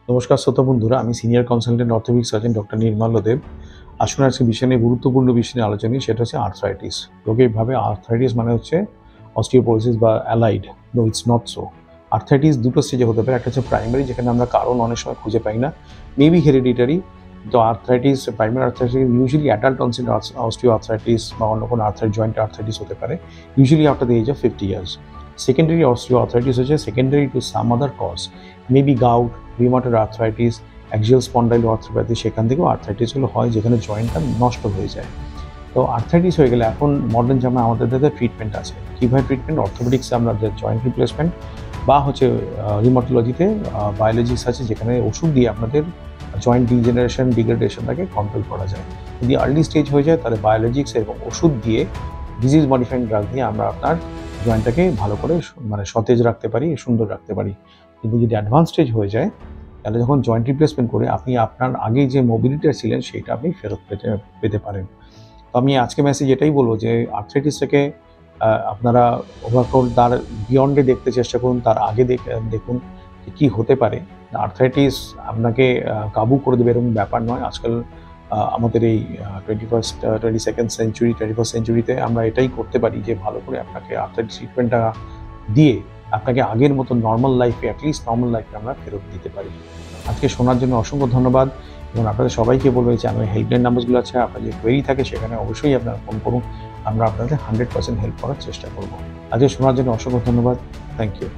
নমস্কার শ্রোতা বন্ধুরা, আমি senior consultant orthopaedic surgeon doctor Nirmal Deb. আসুন আজকে বিষয় নিয়ে গুরুত্বপূর্ণ বিষয় নিয়ে আলোচনা সেটা হচ্ছে আর্থ্রাইটিস। লোকে ভাবে আর্থ্রাইটিস মানে হচ্ছে অস্টিওপোরোসিস বা allied. No, it's not so. Arthritis দুটো স্টেজে হতে পারে। একটা হচ্ছে প্রাইমারি, যেখানে আমরা কারণ অনেক সময় খুঁজে পাই না, মেবি হেরিডিটারি। তো arthritis, primary arthritis usually adult onset osteoarthritis বা অন্য কোনো জয়েন্ট আর্থ্রাইটিস হতে পারে, usually after the age of 50 years. Secondary osteoarthritis হচ্ছে secondary to some other cause, maybe gout, rheumatoid arthritis, axial spondyloarthritis, সেখান থেকেও আর্থ্রাইটিসগুলো হয় যেখানে জয়েন্টটা নষ্ট হয়ে যায়। তো আর্থ্রাইটিস হয়ে গেলে এখন মডার্ন জামানায় আমাদের ট্রিটমেন্ট আছে। কীভাবে ট্রিটমেন্ট? অর্থোপেডিক্সে আমরা জয়েন্ট রিপ্লেসমেন্ট বা হচ্ছে রিউমাটোলজিতে বায়োলজিক্স আছে, যেখানে ওষুধ দিয়ে আপনাদের জয়েন্ট ডিগ্রেডেশনটাকে কন্ট্রোল করা যায়। যদি আর্লি স্টেজ হয়ে যায় তাহলে বায়োলজিক্স এবং ওষুধ দিয়ে, ডিজিজ মডিফাইং ড্রাগ দিয়ে আমরা আপনার জয়েন্টটাকে ভালো করে মানে সতেজ রাখতে পারি, সুন্দর রাখতে পারি। কিন্তু যদি অ্যাডভান্স স্টেজ হয়ে যায় তাহলে যখন জয়েন্ট রিপ্লেসমেন্ট করে আপনি আপনার আগে যে মোবিলিটিটা ছিলেন সেইটা আপনি ফেরত পেতে পারেন। তো আমি আজকে মেসেজ এটাই বলবো যে আর্থ্রাইটিসটাকে আপনারা ওভারঅল তার বিয়ন্ডে দেখতে চেষ্টা করুন, তার আগে দেখুন যে কী হতে পারে। আর্থ্রাইটিস আপনাকে কাবু করে দেবে এরকম ব্যাপার নয়। আজকাল আমাদের এই 22nd সেঞ্চুরি 21st সেঞ্চুরিতে আমরা এটাই করতে পারি যে ভালো করে আপনাকে আর্থ্রাইটিস ট্রিটমেন্টটা দিয়ে আপনাকে আগের মতো নর্মাল লাইফে, অ্যাটলিস্ট নর্মাল লাইফে আমরা ফেরত দিতে পারি। আজকে শোনার জন্য অসংখ্য ধন্যবাদ, এবং আপনাদের সবাইকে বলবো এই চ্যানেলের হেল্পলাইন নাম্বারগুলো আছে, আপনার যে কোয়েরি থাকে সেখানে অবশ্যই আপনারা ফোন করুন। আমরা আপনাদের 100% হেল্প করার চেষ্টা করব। আজকে শোনার জন্য অসংখ্য ধন্যবাদ। Thank you.